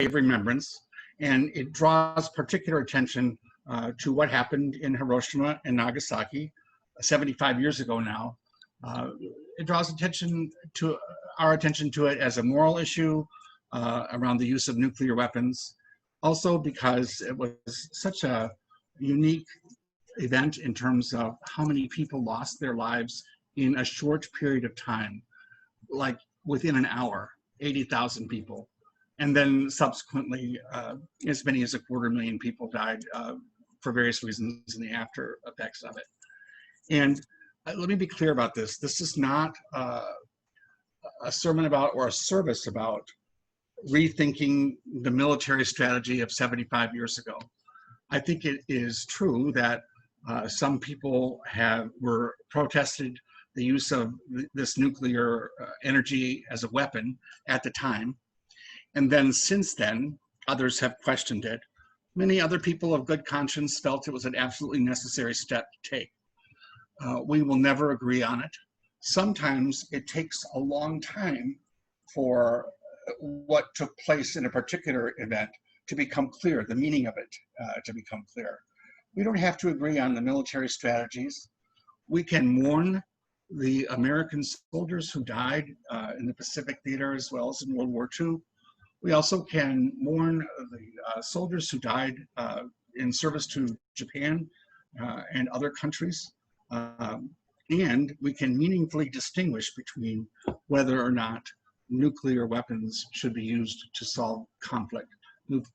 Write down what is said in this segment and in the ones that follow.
of remembrance, and it draws particular attention to what happened in Hiroshima and Nagasaki 75 years ago now. It draws our attention to it as a moral issue around the use of nuclear weapons. Also because it was such a unique event in terms of how many people lost their lives in a short period of time, like within an hour, 80,000 people. And then subsequently, as many as 250,000 people died for various reasons in the after effects of it. And let me be clear about this. This is not a sermon about or a service about rethinking the military strategy of 75 years ago. I think it is true that some people were protested the use of this nuclear energy as a weapon at the time. And then since then, others have questioned it. Many other people of good conscience felt it was an absolutely necessary step to take. We will never agree on it. Sometimes it takes a long time for what took place in a particular event to become clear, the meaning of it to become clear. We don't have to agree on the military strategies. We can mourn the American soldiers who died in the Pacific Theater as well as in World War II. We also can mourn the soldiers who died in service to Japan and other countries. And we can meaningfully distinguish between whether or not nuclear weapons should be used to solve conflict.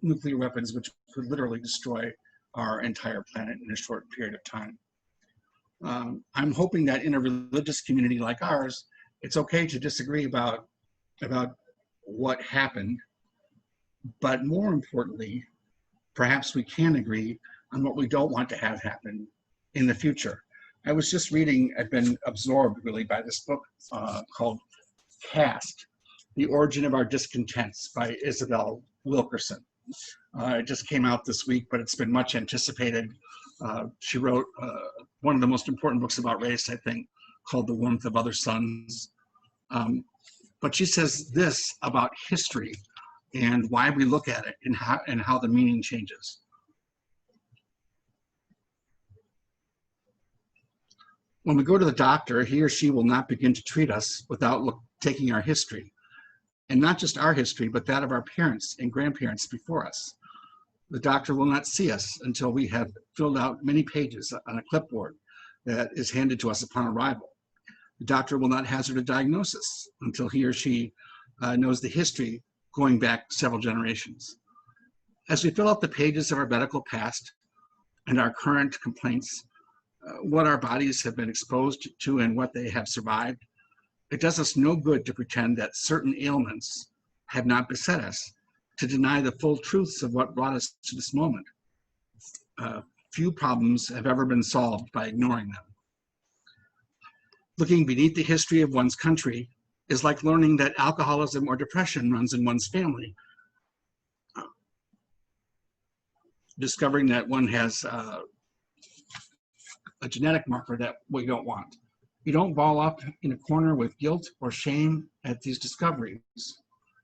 Nuclear weapons which could literally destroy our entire planet in a short period of time. I'm hoping that in a religious community like ours, it's okay to disagree about what happened, but more importantly, perhaps we can agree on what we don't want to have happen in the future. I was just reading, I've been absorbed really by this book called Caste, The Origin of Our Discontents by Isabel Wilkerson. It just came out this week, but it's been much anticipated. She wrote one of the most important books about race, I think, called The Warmth of Other Suns. But she says this about history and why we look at it and how the meaning changes. When we go to the doctor, he or she will not begin to treat us without taking our history. And not just our history, but that of our parents and grandparents before us. The doctor will not see us until we have filled out many pages on a clipboard that is handed to us upon arrival. The doctor will not hazard a diagnosis until he or she knows the history going back several generations. As we fill out the pages of our medical past and our current complaints, what our bodies have been exposed to and what they have survived, it does us no good to pretend that certain ailments have not beset us, to deny the full truths of what brought us to this moment. Few problems have ever been solved by ignoring them. Looking beneath the history of one's country is like learning that alcoholism or depression runs in one's family. Discovering that one has a genetic marker that we don't want. You don't ball up in a corner with guilt or shame at these discoveries.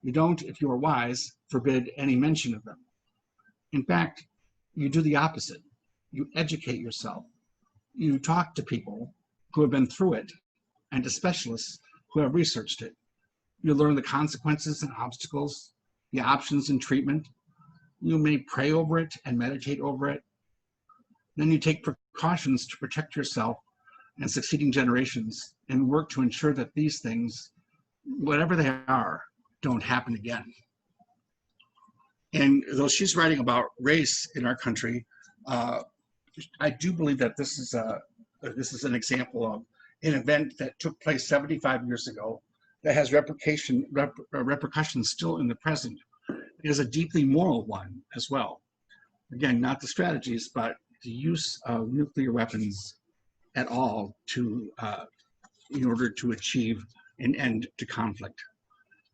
You don't, if you are wise, forbid any mention of them. In fact, you do the opposite. You educate yourself. You talk to people who have been through it and to specialists who have researched it. You learn the consequences and obstacles, the options and treatment. You may pray over it and meditate over it. Then you take precautions to protect yourself and succeeding generations and work to ensure that these things, whatever they are, don't happen again. And though she's writing about race in our country, I do believe that this is an example of an event that took place 75 years ago that has repercussions still in the present. It is a deeply moral one as well. Again, not the strategies, but the use of nuclear weapons at all in order to achieve an end to conflict.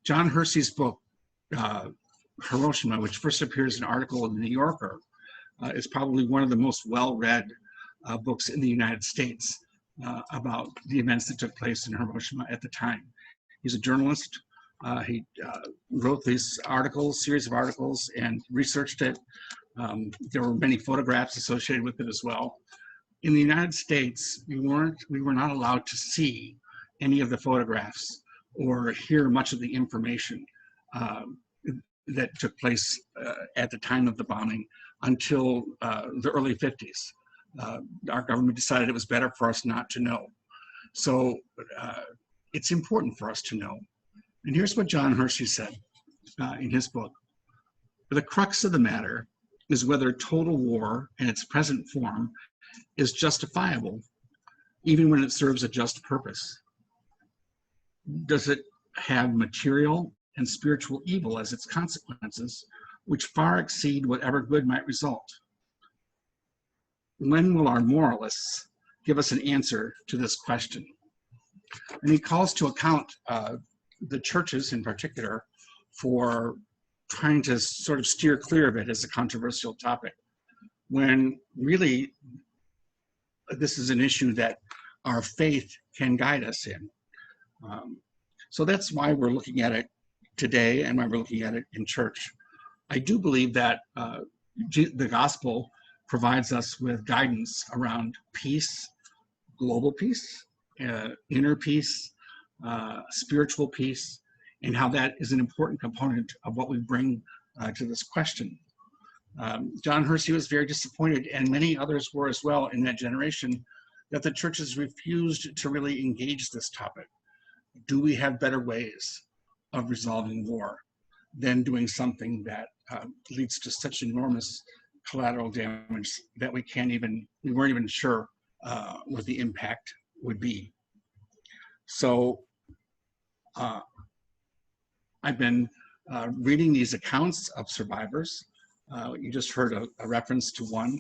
John Hersey's book, Hiroshima, which first appears in an article in the New Yorker, is probably one of the most well-read books in the United States about the events that took place in Hiroshima at the time. He's a journalist He wrote this series of articles, and researched it. There were many photographs associated with it as well. In the United States, we were not allowed to see any of the photographs or hear much of the information that took place at the time of the bombing until the early 50s. Our government decided it was better for us not to know. So it's important for us to know. And here's what John Hersey said in his book. The crux of the matter is whether total war in its present form is justifiable, even when it serves a just purpose. Does it have material and spiritual evil as its consequences, which far exceed whatever good might result? When will our moralists give us an answer to this question? And he calls to account the churches in particular for trying to sort of steer clear of it as a controversial topic, when really this is an issue that our faith can guide us in. So that's why we're looking at it today and why we're looking at it in church. I do believe that the gospel provides us with guidance around peace, global peace, inner peace, spiritual peace, and how that is an important component of what we bring to this question. John Hersey was very disappointed, and many others were as well in that generation, that the churches refused to really engage this topic. Do we have better ways of resolving war than doing something that leads to such enormous collateral damage that we weren't even sure what the impact would be? So I've been reading these accounts of survivors. You just heard a reference to one.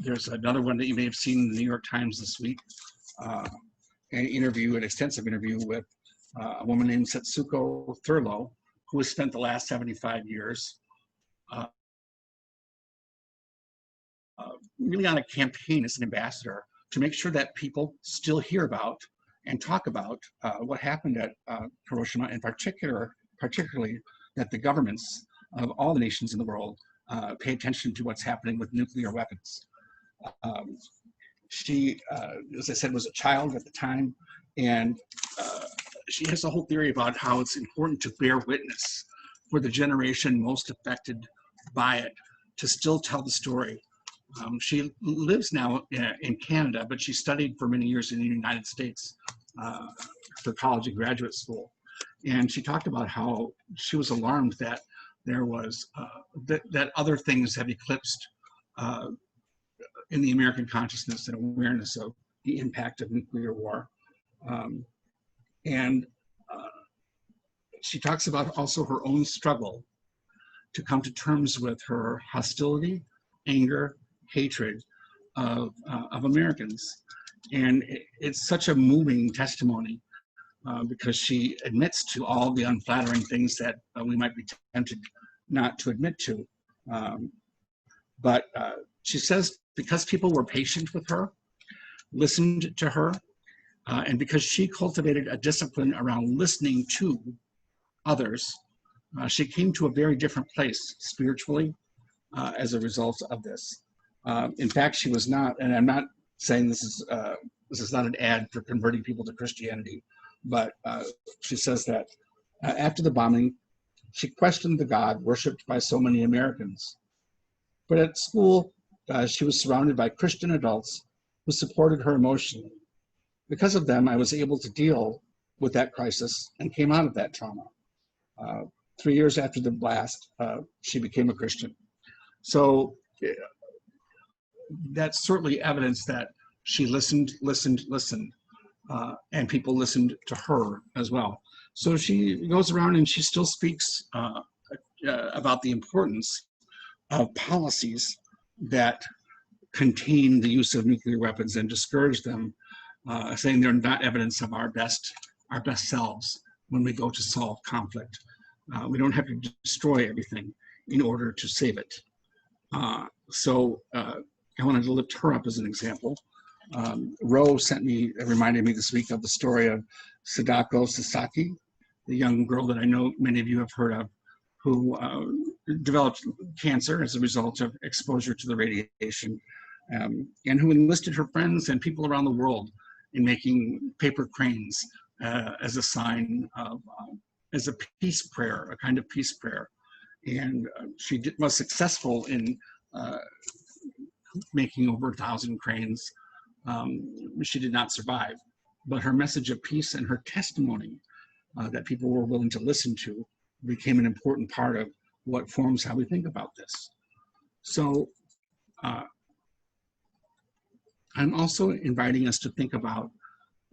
There's another one that you may have seen in the New York Times this week, an extensive interview with a woman named Setsuko Thurlow, who has spent the last 75 years really on a campaign as an ambassador to make sure that people still hear about and talk about what happened at Hiroshima, and particularly that the governments of all the nations in the world pay attention to what's happening with nuclear weapons. She, as I said, was a child at the time, and she has a whole theory about how it's important to bear witness for the generation most affected by it, to still tell the story. She lives now in Canada, but she studied for many years in the United States for college and graduate school. And she talked about how she was alarmed that there was, that other things have eclipsed in the American consciousness and awareness of the impact of nuclear war. And she talks about also her own struggle to come to terms with her hostility, anger, hatred of Americans. And it's such a moving testimony because she admits to all the unflattering things that we might be tempted not to admit to. But she says because people were patient with her, listened to her, and because she cultivated a discipline around listening to others, she came to a very different place spiritually as a result of this. In fact, she was not, and I'm not saying this is not an ad for converting people to Christianity, but she says that after the bombing, she questioned the God worshipped by so many Americans. But at school, she was surrounded by Christian adults who supported her emotionally. Because of them, I was able to deal with that crisis and came out of that trauma. 3 years after the blast, she became a Christian. So that's certainly evidence that she listened, and people listened to her as well. So she goes around and she still speaks about the importance of policies that contain the use of nuclear weapons and discourage them, saying they're not evidence of our best selves when we go to solve conflict. We don't have to destroy everything in order to save it. So I wanted to lift her up as an example. Ro reminded me this week of the story of Sadako Sasaki, the young girl that I know many of you have heard of, who developed cancer as a result of exposure to the radiation, and who enlisted her friends and people around the world in making paper cranes as a sign of, as a peace prayer, a kind of peace prayer. And she was successful in making over 1,000 cranes. She did not survive, but her message of peace and her testimony that people were willing to listen to became an important part of what forms how we think about this. So I'm also inviting us to think about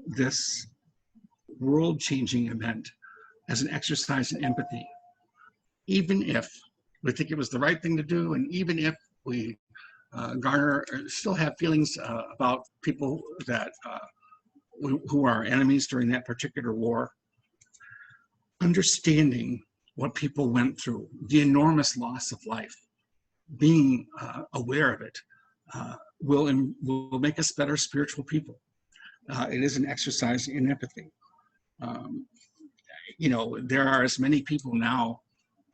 this world-changing event as an exercise in empathy. Even if we think it was the right thing to do, and even if we still have feelings about people that who are enemies during that particular war, understanding what people went through, the enormous loss of life, being aware of it, will make us better spiritual people. It is an exercise in empathy. You know, there are as many people now,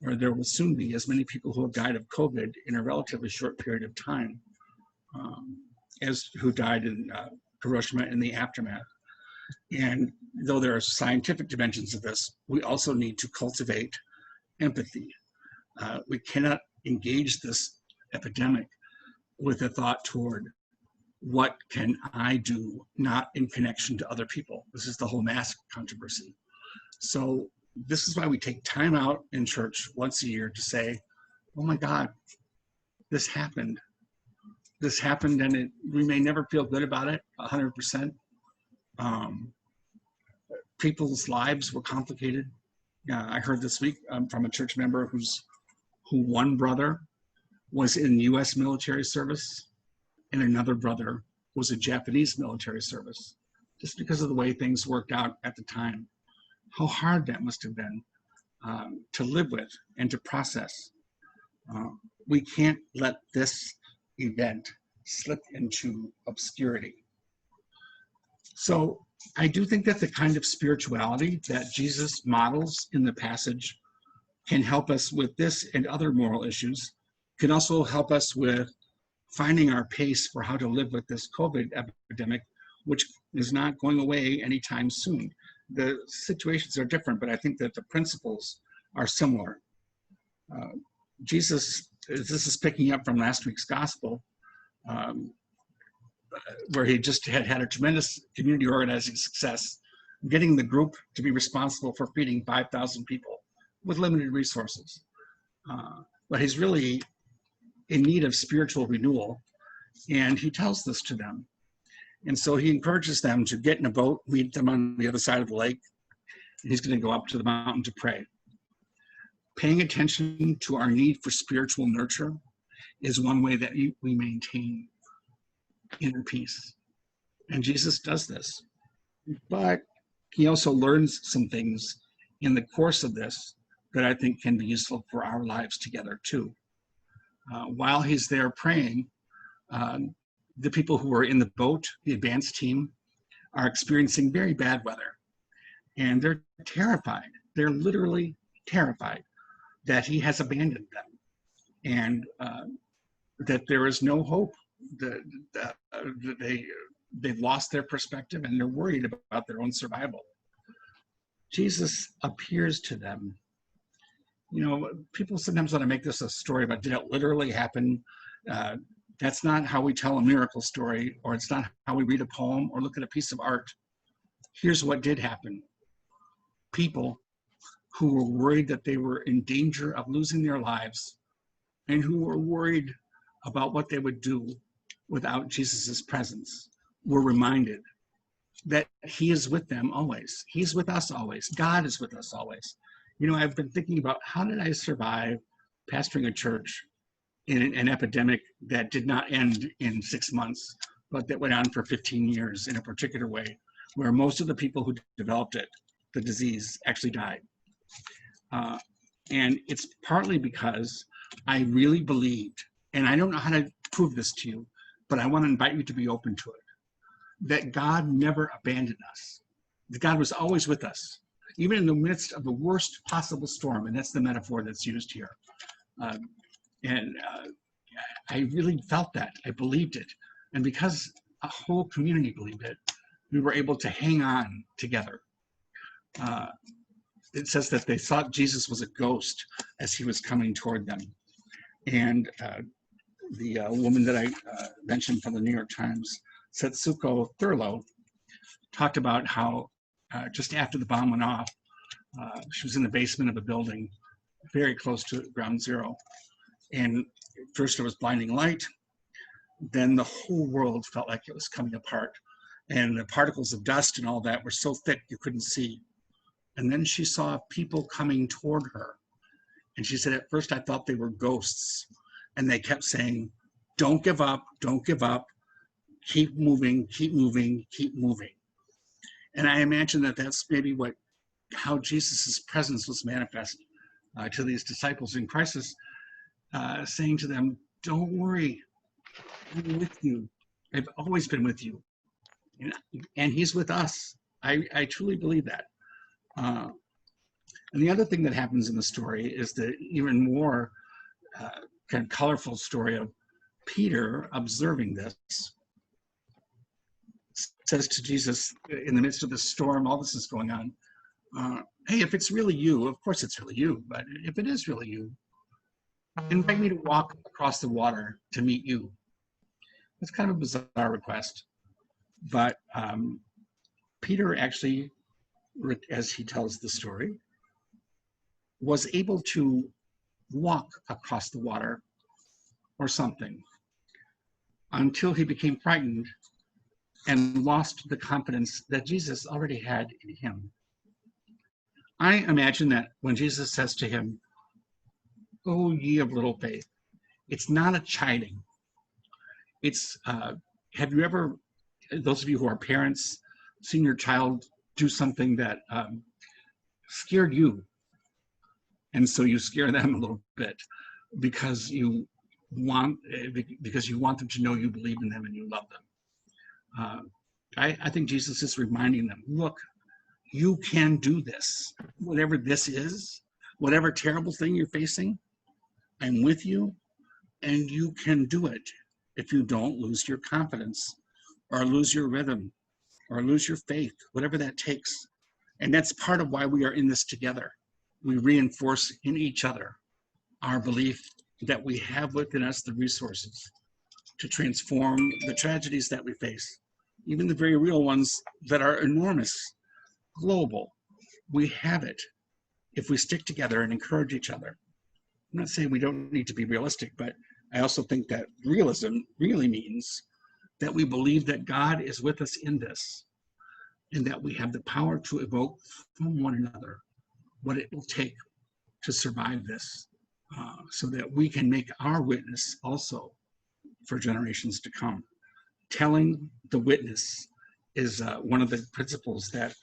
or there will soon be as many people who have died of COVID in a relatively short period of time as who died in Hiroshima in the aftermath. And though there are scientific dimensions of this, we also need to cultivate empathy. We cannot engage this epidemic with a thought toward what can I do, not in connection to other people. This is the whole mask controversy. So this is why we take time out in church once a year to say, oh my God, this happened. This happened, and we may never feel good about it 100%. People's lives were complicated. I heard this week from a church member who one brother was in US military service and another brother was in Japanese military service, just because of the way things worked out at the time. How hard that must have been to live with and to process. We can't let this event slip into obscurity. So I do think that the kind of spirituality that Jesus models in the passage can help us with this and other moral issues, can also help us with finding our pace for how to live with this COVID epidemic, which is not going away anytime soon. The situations are different, but I think that the principles are similar. Jesus, this is picking up from last week's gospel, where he just had a tremendous community organizing success, getting the group to be responsible for feeding 5,000 people with limited resources. But he's really in need of spiritual renewal, and he tells this to them. And so he encourages them to get in a boat, meet them on the other side of the lake, and he's going to go up to the mountain to pray. Paying attention to our need for spiritual nurture is one way that we maintain inner peace. And Jesus does this. But he also learns some things in the course of this that I think can be useful for our lives together too. While he's there praying, the people who are in the boat, the advance team, are experiencing very bad weather. And they're terrified. They're literally terrified that he has abandoned them and that there is no hope, that they've lost their perspective and they're worried about their own survival. Jesus appears to them. You know, people sometimes want to make this a story about, did it literally happen? That's not how we tell a miracle story, or it's not how we read a poem or look at a piece of art. Here's what did happen. People who were worried that they were in danger of losing their lives and who were worried about what they would do without Jesus's presence were reminded that he is with them always. He's with us always. God is with us always. You know, I've been thinking about, how did I survive pastoring a church in an epidemic that did not end in 6 months, but that went on for 15 years in a particular way, where most of the people who developed it, the disease, actually died. And it's partly because I really believed, and I don't know how to prove this to you, but I want to invite you to be open to it, that God never abandoned us. That God was always with us. even in the midst of the worst possible storm, and that's the metaphor that's used here. And I really felt that. I believed it. And because a whole community believed it, we were able to hang on together. It says that they thought Jesus was a ghost as he was coming toward them. And the woman that I mentioned from the New York Times, Setsuko Thurlow, talked about how just after the bomb went off, she was in the basement of a building very close to ground zero. And first there was blinding light, then the whole world felt like it was coming apart. And the particles of dust and all that were so thick you couldn't see. And then she saw people coming toward her. And she said, at first I thought they were ghosts. And they kept saying, don't give up, don't give up, keep moving, keep moving, keep moving. And I imagine that that's maybe how Jesus's presence was manifest to these disciples in crisis, saying to them, don't worry, I'm with you. I've always been with you. And he's with us. I truly believe that. And the other thing that happens in the story is the even more kind of colorful story of Peter observing this. Says to Jesus in the midst of the storm, all this is going on, hey, if it's really you, of course it's really you, but if it is really you, invite me to walk across the water to meet you. It's kind of a bizarre request, but Peter actually, as he tells the story, was able to walk across the water or something until he became frightened and lost the confidence that Jesus already had in him. I imagine that when Jesus says to him, "Oh, ye of little faith," it's not a chiding. It's, have you ever, those of you who are parents, seen your child do something that scared you? And so you scare them a little bit because you want them to know you believe in them and you love them. I think Jesus is reminding them, look, you can do this. Whatever this is, whatever terrible thing you're facing, I'm with you, and you can do it if you don't lose your confidence or lose your rhythm or lose your faith, whatever that takes. And that's part of why we are in this together. We reinforce in each other our belief that we have within us the resources to transform the tragedies that we face, even the very real ones that are enormous, global. We have it if we stick together and encourage each other. I'm not saying we don't need to be realistic, but I also think that realism really means that we believe that God is with us in this and that we have the power to evoke from one another what it will take to survive this, so that we can make our witness also for generations to come. Telling the witness is one of the principles that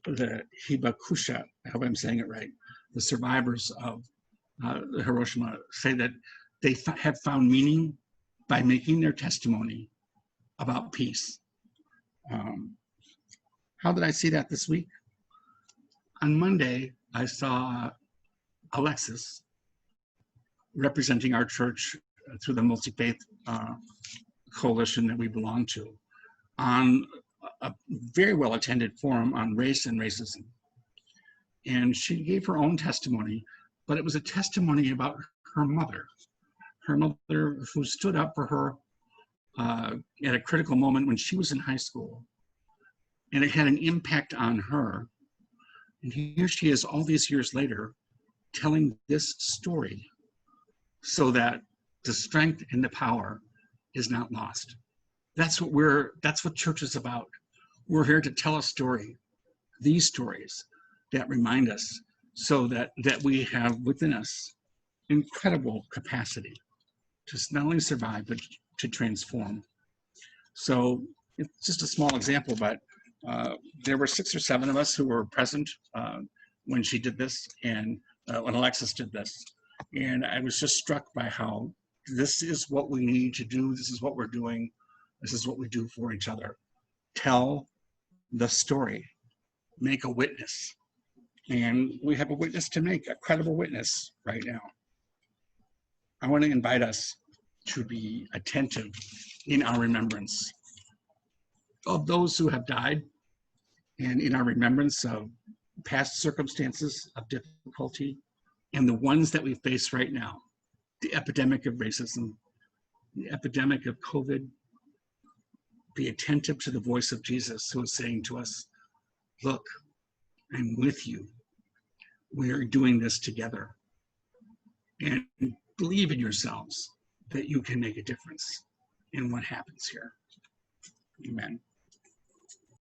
the Hibakusha, I hope I'm saying it right, the survivors of Hiroshima say that they have found meaning by making their testimony about peace. How did I see that this week? On Monday, I saw Alexis representing our church through the multi-faith coalition that we belong to on a very well-attended forum on race and racism. And she gave her own testimony, but it was a testimony about her mother who stood up for her at a critical moment when she was in high school. And it had an impact on her. And here she is all these years later telling this story so that the strength and the power is not lost. That's what church is about. We're here to tell a story, these stories that remind us so that we have within us incredible capacity to not only survive, but to transform. So it's just a small example, but there were 6 or 7 of us who were present when she did this and when Alexis did this. And I was just struck by how this is what we need to do. This is what we're doing. This is what we do for each other. Tell the story make a witness. And we have a witness to make, a credible witness right now. I want to invite us to be attentive in our remembrance of those who have died, and in our remembrance of past circumstances of difficulty, and the ones that we face right now, the epidemic of racism, the epidemic of COVID. Be attentive to the voice of Jesus, who is saying to us, look, I'm with you. We are doing this together. And believe in yourselves that you can make a difference in what happens here. Amen.